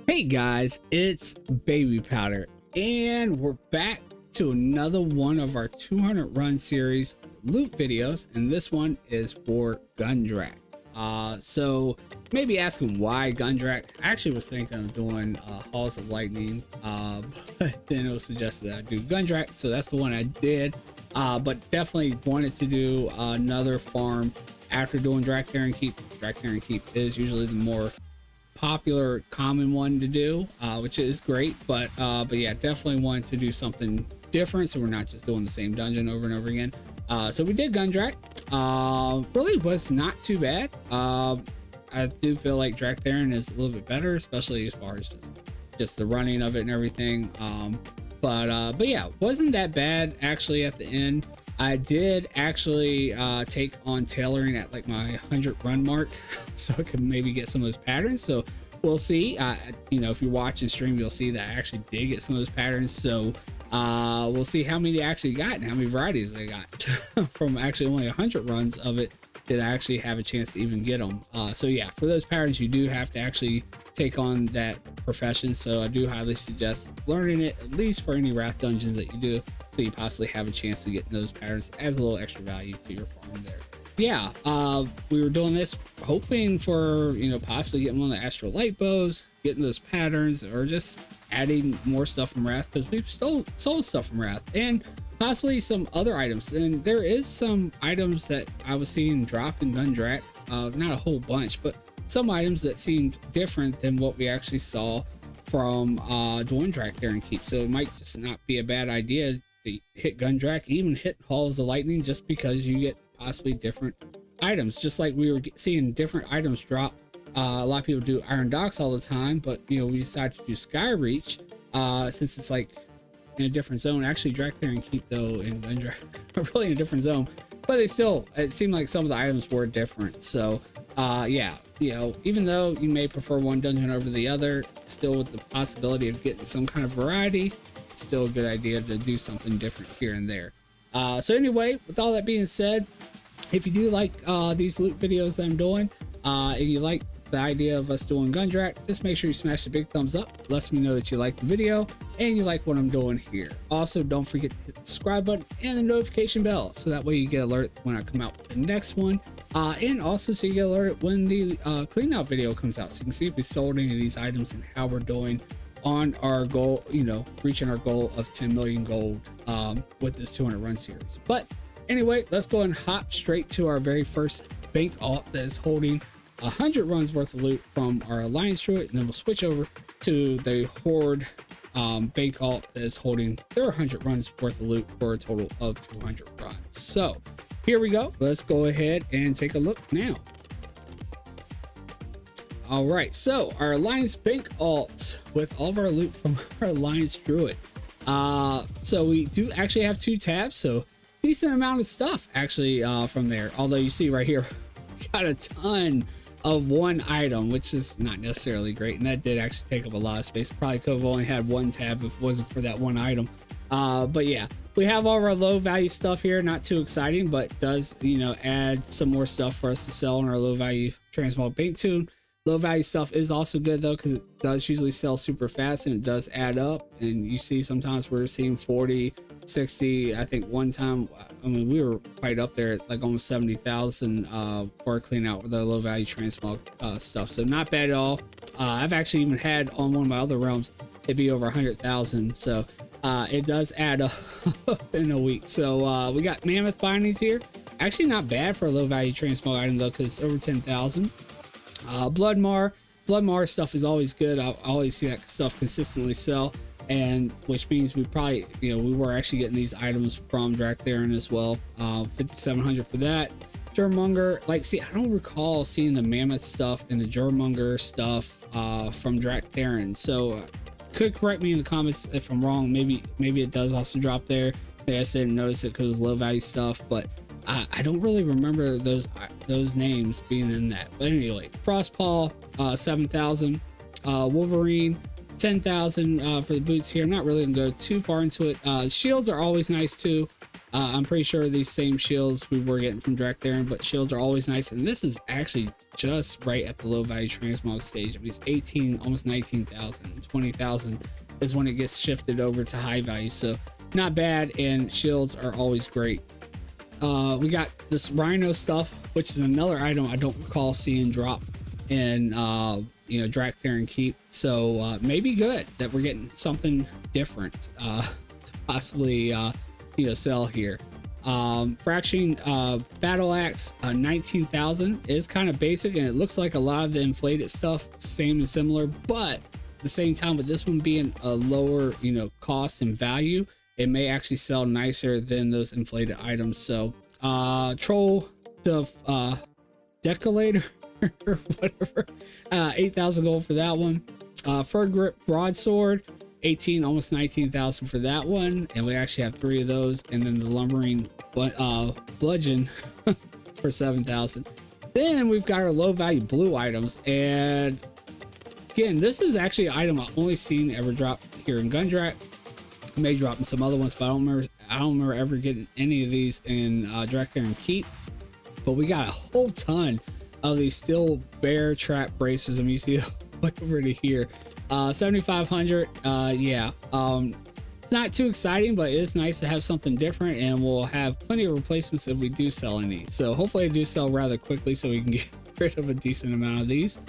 Hey guys, it's Babypowder, and we're back to another one of our 200 run series loot videos, and this one is for Gundrak. So maybe asking why Gundrak. I actually was thinking of doing Halls of Lightning, but then it was suggested that I do Gundrak, so that's the one I did. But definitely wanted to do another farm after doing Draktharian Keep. Draktharian Keep is usually the more popular common one to do, which is great, but yeah, definitely wanted to do something different so we're not just doing the same dungeon over and over again. So we did Gundrak. Really was not too bad. I do feel like Draktharian is a little bit better, especially as far as just the running of it and everything. But yeah, wasn't that bad actually at the end. I did actually take on tailoring at like my 100 run mark so I could maybe get some of those patterns. So we'll see. You know, if you watch and stream, you'll see that I actually did get some of those patterns. So we'll see how many I actually got and how many varieties I got from actually only 100 runs of it. Did I actually have a chance to even get them? So yeah, for those patterns, you do have to actually take on that profession. So I do highly suggest learning it, at least for any Wrath dungeons that you do, so you possibly have a chance to get those patterns as a little extra value to your farm there. Yeah, we were doing this hoping for, you know, possibly getting one of the Astral Light Bows, getting those patterns, or just adding more stuff from Wrath, because we've sold stuff from Wrath, and possibly some other items. And there is some items that I was seeing drop in Gundrak, not a whole bunch, but some items that seemed different than what we actually saw from doing Draktharian Keep. So it might just not be a bad idea to hit Gundrak, even hit Halls of Lightning, just because you get possibly different items, just like we were seeing different items drop. A lot of people do Iron Docks all the time, but you know, we decided to do Skyreach since it's like in a different zone. Actually, Draktharian Keep though in Gundrak are really in a different zone, but it seemed like some of the items were different. So yeah, you know, even though you may prefer one dungeon over the other, still with the possibility of getting some kind of variety, it's still a good idea to do something different here and there. So anyway, with all that being said, if you do like these loot videos that I'm doing, and you like the idea of us doing Gundrak, just make sure you smash the big thumbs up. It lets me know that you like the video and you like what I'm doing here. Also, don't forget to hit the subscribe button and the notification bell, so that way you get alerted when I come out with the next one. And also so you get alerted when the clean out video comes out, so you can see if we sold any of these items and how we're doing on our goal, you know, reaching our goal of 10 million gold with this 200 run series. But anyway, let's go and hop straight to our very first bank alt that is holding 100 runs worth of loot from our Alliance Druid, and then we'll switch over to the Horde bank alt that is holding their 100 runs worth of loot for a total of 200 runs. So here we go. Let's go ahead and take a look now. All right, so our Alliance bank alt with all of our loot from our Alliance Druid. So we do actually have 2 tabs, so decent amount of stuff actually from there. Although you see right here, we got a ton of one item, which is not necessarily great, and that did actually take up a lot of space. Probably could have only had one tab if it wasn't for that one item. But yeah, we have all of our low value stuff here. Not too exciting, but does, you know, add some more stuff for us to sell in our low value transmog bank tune. Low value stuff is also good though, because it does usually sell super fast and it does add up. And you see sometimes we're seeing 40, 60. I think one time, I mean, we were quite up there at like almost 70,000 for clean out with our low value transmog stuff. So not bad at all. I've actually even had on one of my other realms it'd be over 100,000. So it does add up in a week. So we got Mammoth bindings here. Actually not bad for a low value transmog item though, because it's over 10,000. Bloodmar stuff is always good. I always see that stuff consistently sell, and which means we probably, you know, we were actually getting these items from Draktharian as well. 5,700 for that. Germonger, like, see, I don't recall seeing the Mammoth stuff and the Germonger stuff from Draktharian, so could correct me in the comments if I'm wrong. Maybe it does also drop there. Maybe I just didn't notice it because it's low value stuff, but I don't really remember those names being in that. But anyway, Frostpaw, 7,000. Wolverine, 10,000 for the boots here. I'm not really gonna go too far into it. Shields are always nice too. I'm pretty sure these same shields we were getting from Direct there, but shields are always nice. And this is actually just right at the low value transmog stage. I mean, it's 18, almost 19,000, 20,000 is when it gets shifted over to high value. So not bad, and shields are always great. We got this Rhino stuff, which is another item I don't recall seeing drop in you know, Drakthar Keep. So maybe good that we're getting something different to possibly you know, sell here. Fracturing battle axe 19,000 is kind of basic, and it looks like a lot of the inflated stuff same and similar, but at the same time, with this one being a lower, you know, cost and value, it may actually sell nicer than those inflated items. So troll the decolator or whatever, 8,000 gold for that one. Fur grip broadsword, 18, almost 19,000 for that one, and we actually have 3 of those. And then the lumbering bludgeon for 7,000. Then we've got our low value blue items, and again, this is actually an item I've only seen ever drop here in Gundrak. I may drop in some other ones, but I don't remember ever getting any of these in Drakthar Keep. But we got a whole ton of these steel bear trap bracers. I mean, you see over to here. 7,500. Yeah, it's not too exciting, but it is nice to have something different, and we'll have plenty of replacements if we do sell any. So hopefully I do sell rather quickly so we can get rid of a decent amount of these.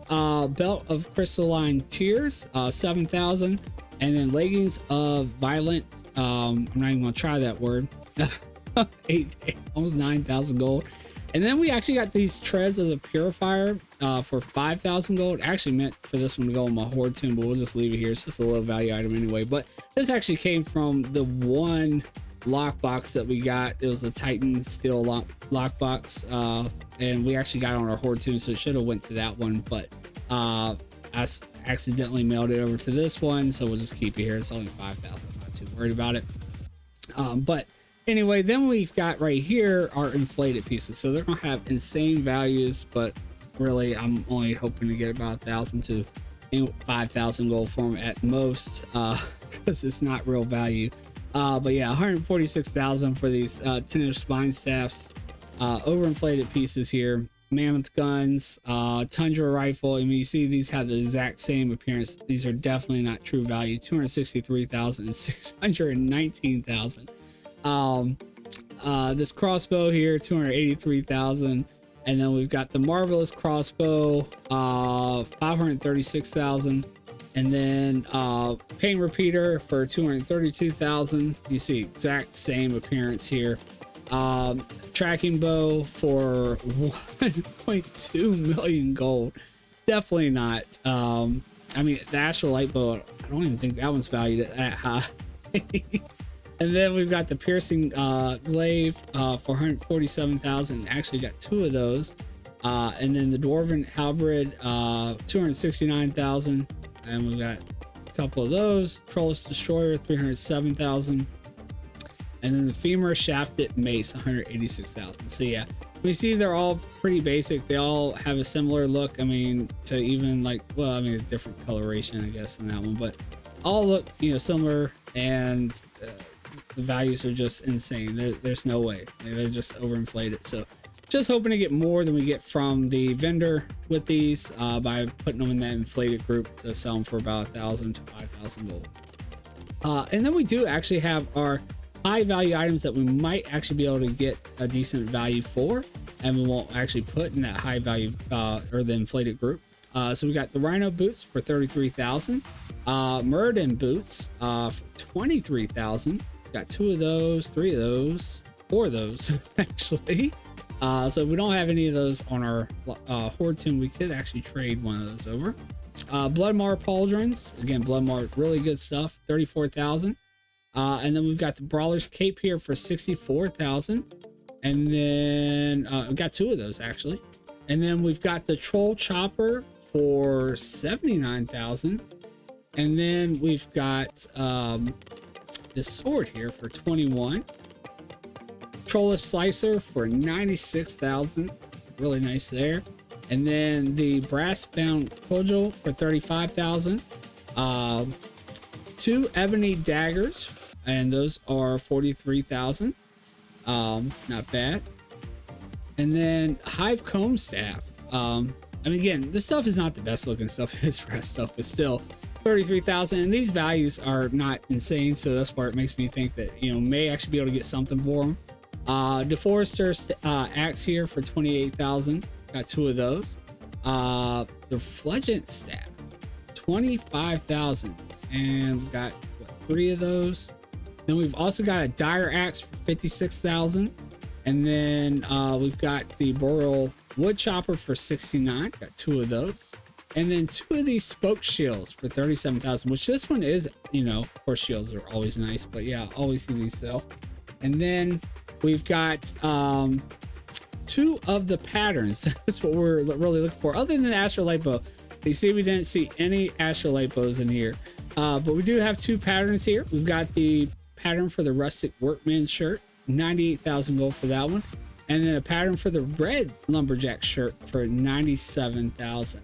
Belt of crystalline tears, 7,000, and then leggings of violent, I'm not even gonna try that word. 8, almost 9,000 gold. And then we actually got these treads of the purifier for 5,000 gold. Actually meant for this one to go on my horde tune, but we'll just leave it here. It's just a low value item anyway. But this actually came from the one lockbox that we got. It was a Titan steel lockbox, and we actually got it on our horde tune, so it should have went to that one. But I accidentally mailed it over to this one, so we'll just keep it here. It's only 5,000. I'm not too worried about it. But anyway, then we've got right here our inflated pieces. So they're gonna have insane values, but really I'm only hoping to get about 1,000 to 5,000 gold for them at most, because it's not real value. But yeah, 146,000 for these 10-inch spine staffs, overinflated pieces here. Mammoth guns, Tundra rifle. I mean, you see these have the exact same appearance. These are definitely not true value. 263,000 and 619,000. This crossbow here, 283,000, and then we've got the marvelous crossbow, 536,000, and then pain repeater for 232,000. You see exact same appearance here. Tracking bow for 1.2 million gold. Definitely not. I mean, the astral light bow, I don't even think that one's valued at that high. And then we've got the piercing glaive for 147,000. Actually got 2 of those. And then the dwarven halberd, 269,000. And we've got a couple of those. Trollish destroyer, 307,000. And then the femur shafted mace, 186,000. So yeah, we see they're all pretty basic. They all have a similar look. I mean, to even like, well, I mean, a different coloration, I guess, in that one, but all look, you know, similar, and the values are just insane. There's no way. They're just overinflated. So just hoping to get more than we get from the vendor with these by putting them in that inflated group to sell them for about 1,000 to 5,000 gold. And then we do actually have our high value items that we might actually be able to get a decent value for, and we won't actually put in that high value or the inflated group. So we got the Rhino boots for 33,000, Muradin boots for 23,000. Got 2 of those, 3 of those, 4 of those actually. So if we don't have any of those on our horde tune, we could actually trade one of those over. Bloodmar pauldrons, again, Bloodmar, really good stuff, 34,000. And then we've got the Brawler's Cape here for 64,000. And then we got 2 of those actually. And then we've got the Troll Chopper for 79,000. And then we've got this sword here for 21. Trollish Slicer for 96,000. Really nice there. And then the Brass Bound Cudgel for 35,000. 2 Ebony Daggers, and those are 43,000. Not bad. And then Hive Comb Staff. I mean, again, this stuff is not the best looking stuff. This rest stuff is still 33,000, and these values are not insane, so that's where it makes me think that, you know, may actually be able to get something for them. Deforester axe here for 28,000. Got 2 of those. The Fledgent Staff, 25,000, and we've got what, 3 of those. Then we've also got a Dire Axe for 56,000. And then we've got the Boreal Wood Chopper for 69. Got 2 of those. And then 2 of these Spoke Shields for 37,000, which this one is, you know, of course, shields are always nice, but yeah, always see these sell. And then we've got 2 of the patterns. That's what we're really looking for, other than the Astrolight Bow. You see, we didn't see any Astrolight Bows in here, but we do have 2 patterns here. We've got the pattern for the Rustic Workman shirt, 98,000 gold for that one, and then a pattern for the Red Lumberjack shirt for 97,000.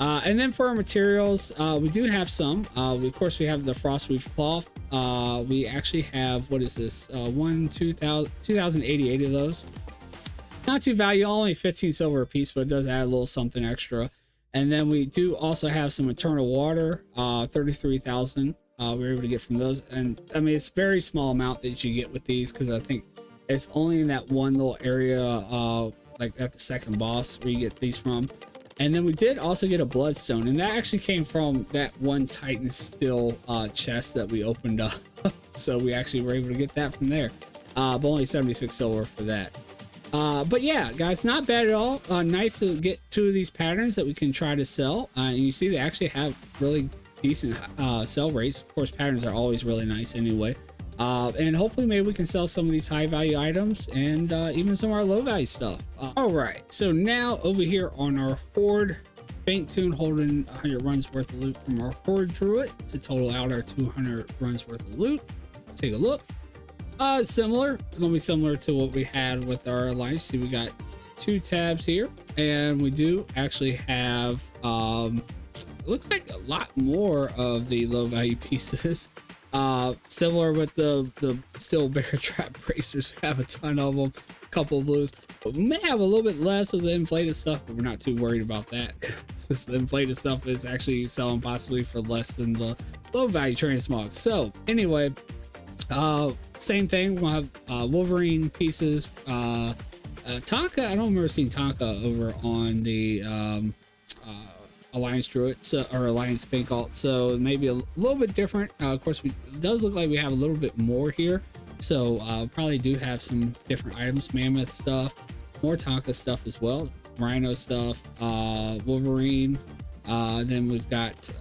And then for our materials, we do have some. Of course, we have the Frostweave Cloth. We actually have, what is this? 2,088 of those. Not too valuable, only 15 silver a piece, but it does add a little something extra. And then we do also have some Eternal Water, 33,000. We were able to get from those. And I mean, it's a very small amount that you get with these, because I think it's only in that one little area, like at the second boss, where you get these from. And then we did also get a Bloodstone, and that actually came from that one Titan Steel chest that we opened up. So we actually were able to get that from there, but only 76 silver for that. But yeah, guys, not bad at all. Nice to get 2 of these patterns that we can try to sell. And you see, they actually have really decent sell rates. Of course, patterns are always really nice anyway. And hopefully maybe we can sell some of these high value items, and even some of our low value stuff. All right, so now over here on our Horde, Bank Tune holding 100 runs worth of loot from our Horde Druid to total out our 200 runs worth of loot. Let's take a look. Similar. It's going to be similar to what we had with our Alliance. See, we got 2 tabs here, and we do actually have, looks like a lot more of the low value pieces. Similar with the Steel Bear Trap Bracers. We have a ton of them, a couple of blues, but we may have a little bit less of the inflated stuff, but we're not too worried about that. Since the inflated stuff is actually selling possibly for less than the low value transmog. So anyway, same thing. We'll have Wolverine pieces, Tonka. I don't remember seeing Tonka over on the Alliance Druid, or Alliance Bank Alt, so maybe a little bit different. Of course, it does look like we have a little bit more here, so probably do have some different items. Mammoth stuff, more Tonka stuff as well, Rhino stuff, Wolverine. Then we've got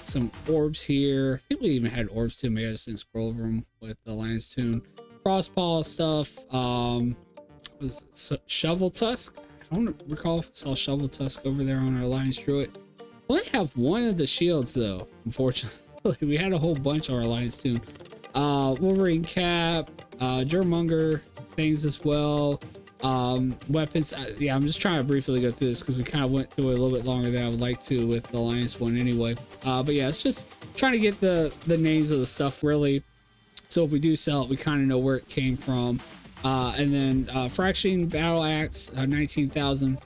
some orbs here. I think we even had orbs too. Maybe I just didn't scroll over them with the Lion's Tune. Crosspaw stuff. Was Shovel Tusk? I don't recall if I saw Shovel Tusk over there on our Alliance Druid. We only have 1 of the shields though, unfortunately. We had a whole bunch on our Alliance Tune. Wolverine cap, Germonger things as well. Weapons. Yeah, I'm just trying to briefly go through this because we kind of went through it a little bit longer than I would like to with the Alliance one anyway. But yeah, it's just trying to get the names of the stuff really, so if we do sell it, we kind of know where it came from. And then Fraction Battle Axe, 19,000.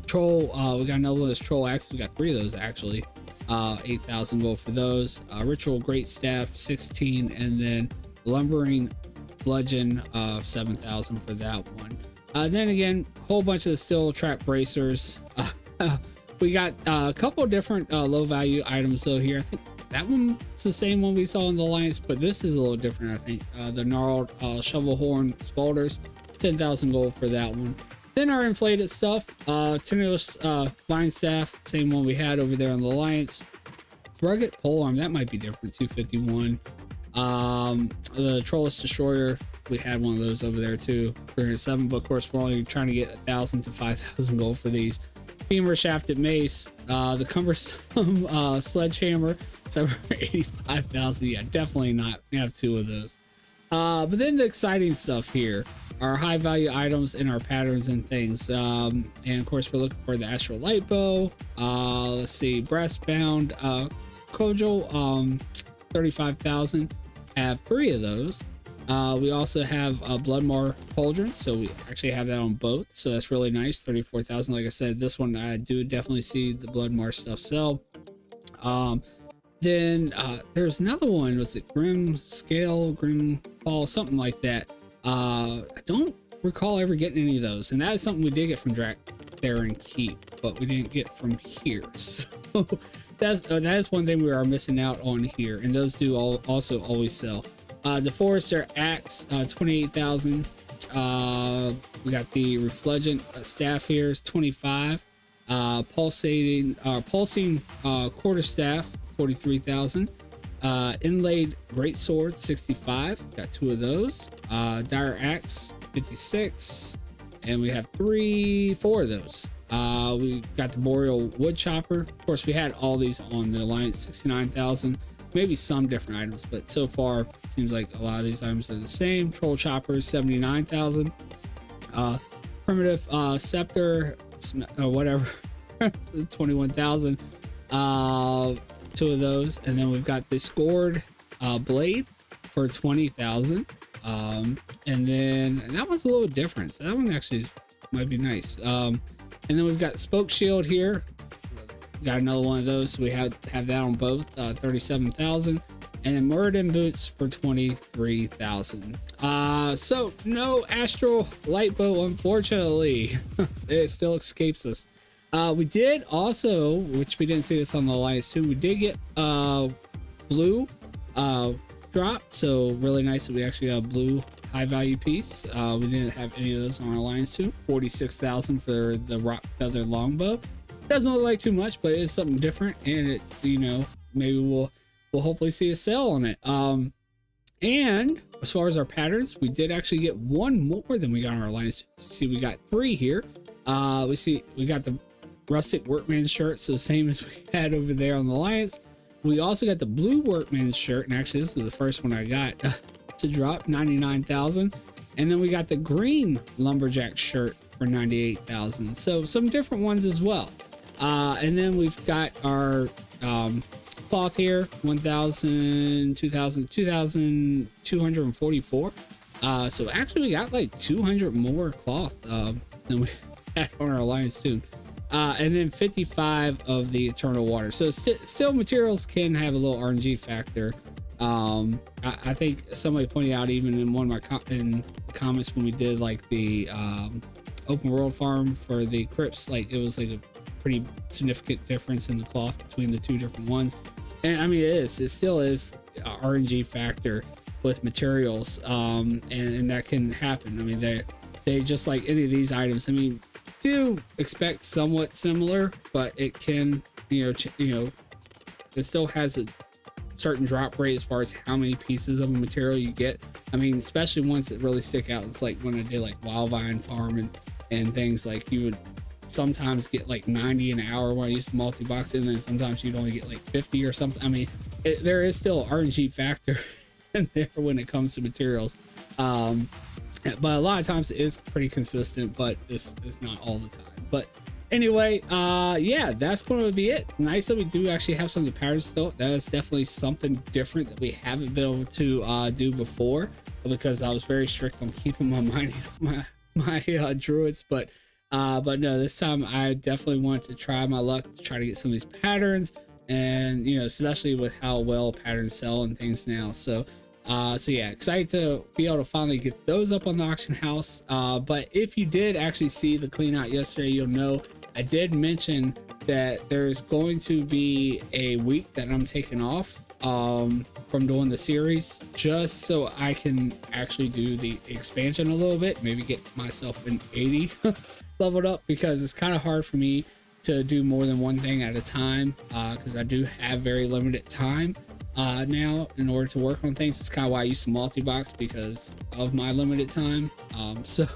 Troll, we got another one of those Troll Axes. We got 3 of those actually. 8,000 gold for those. Ritual Great Staff, 16, and then Lumbering Bludgeon, 7,000 for that one. Then again, a whole bunch of the Steel Trap Bracers. We got a couple of different low value items though here. I think that one's the same one we saw in the Alliance, but this is a little different, I think. The Gnarled Shovelhorn Spalders, 10,000 gold for that one. Then our inflated stuff, Tenuous Vine Staff, same one we had over there on the Alliance. Rugged Polearm, that might be different, 251. The Trollus Destroyer, we had one of those over there too, 307, but of course we're only trying to get 1,000 to 5,000 gold for these. Femur Shafted Mace, the Cumbersome Sledgehammer, 785,000. Yeah, definitely not. We have 2 of those. But then the exciting stuff here, our high value items and our patterns and things. And of course, we're looking for the Astral Light Bow. Let's see, Breastbound Kojo, 35,000. Have 3 of those. We also have Bloodmar Pauldron, so we actually have that on both, so that's really nice. 34,000. Like I said, this one I do definitely see the Bloodmar stuff sell. Then there's another one. Was it Grim Scale, Grim Fall, something like that? I don't recall ever getting any of those, and that is something we did get from Drak there and Keep, but we didn't get from here. So that is one thing we are missing out on here, and those do also always sell. The Forester Axe, 28,000. We got the Refulgent staff here is 25. Pulsing Quarterstaff, 43,000. Inlaid Greatsword, 65. Got 2 of those. Dire Axe, 56. And we have 4 of those. We got the Boreal Wood Chopper. Of course, we had all these on the Alliance, 69,000. Maybe some different items, but so far it seems like a lot of these items are the same. Troll Chopper, 79,000. Primitive Scepter, whatever, 21,000. 2 of those, and then we've got the Scored Blade for 20,000. And that one's a little different. So that one actually might be nice. And then we've got Spoke Shield here. Got another one of those, so we have that on both. 37,000. And then Muradin Boots for 23,000. So no Astral Lightbow, unfortunately. It still escapes us. We did also, which we didn't see this on the Alliance too, we did get blue drop, so really nice that we actually got a blue high value piece. We didn't have any of those on our Alliance too. 46,000 for the Rock Feather Longbow. Doesn't look like too much, but it is something different, and it, you know, maybe we'll hopefully see a sale on it. And as far as our patterns, we did actually get 1 more than we got on our Alliance. See, we got 3 here. We got the Rustic Workman shirt, so same as we had over there on the Alliance. We also got the blue Workman shirt, and actually this is the first one I got to drop, 99,000. And then we got the green Lumberjack shirt for 98,000. So some different ones as well. And then we've got our cloth here, 1,000, 2,000, 2,244. So actually we got like 200 more cloth than we had on our Alliance too. And then 55 of the Eternal Water. So still materials can have a little RNG factor. I think somebody pointed out even in one of my comments when we did like the open world farm for the crypts, like it was like a pretty significant difference in the cloth between the 2 different ones. And I mean, it still is a RNG factor with materials, and that can happen. I mean, they just like any of these items, I mean, do expect somewhat similar, but it can, it still has a certain drop rate as far as how many pieces of a material you get. I mean, especially ones that really stick out. It's like when I did like Wildvine Farm and things, like you would sometimes get like 90 an hour when I used to multi-box it, and then sometimes you'd only get like 50 or something. I mean, there is still an RNG factor in there when it comes to materials. But a lot of times it is pretty consistent, but it's not all the time. But anyway, yeah, that's going to be it. Nice that we do actually have some of the patterns though. That is definitely something different that we haven't been able to do before, because I was very strict on keeping my mining my druids. But no, this time I definitely want to try my luck to try to get some of these patterns, and especially with how well patterns sell and things now. So yeah, excited to be able to finally get those up on the auction house. But if you did actually see the clean out yesterday, you'll know I did mention that there's going to be a week that I'm taking off from doing the series, just so I can actually do the expansion a little bit, maybe get myself an 80 leveled up, because it's kind of hard for me to do more than one thing at a time, because I do have very limited time now in order to work on things. It's kind of why I used to multi-box, because of my limited time. So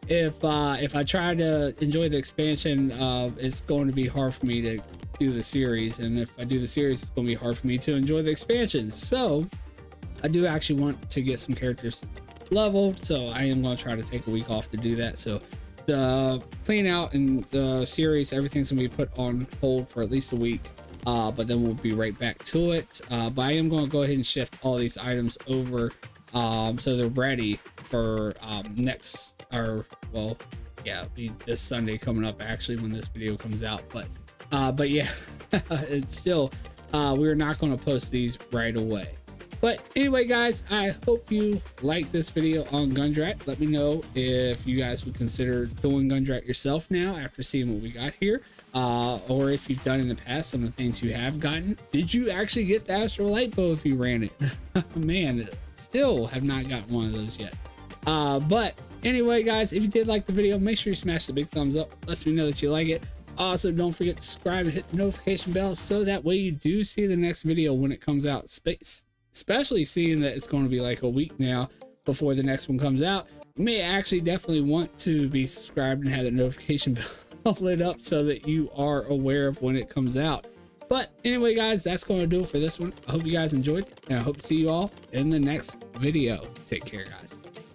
if I try to enjoy the expansion, it's going to be hard for me to do the series, and if I do the series, it's going to be hard for me to enjoy the expansion. So I do actually want to get some characters leveled, so I am going to try to take a week off to do that. So the clean out and the series, everything's going to be put on hold for at least a week. But then we'll be right back to it. But I am going to go ahead and shift all these items over So they're ready for next, or well, yeah, it'll be this Sunday coming up actually when this video comes out. But yeah, it's still we're not going to post these right away. But anyway, guys, I hope you like this video on Gundrak. Let me know if you guys would consider doing Gundrak yourself now after seeing what we got here, or if you've done in the past some of the things you have gotten. Did you actually get the Astral Light Bow if you ran it? Man, still have not gotten one of those yet. But anyway, guys, if you did like the video, make sure you smash the big thumbs up. Let me know that you like it. Also, don't forget to subscribe and hit the notification bell so that way you do see the next video when it comes out. Especially seeing that it's going to be like a week now before the next one comes out. You may actually definitely want to be subscribed and have the notification bell lit up so that you are aware of when it comes out. But anyway, guys, that's going to do it for this one. I hope you guys enjoyed, and I hope to see you all in the next video. Take care, guys.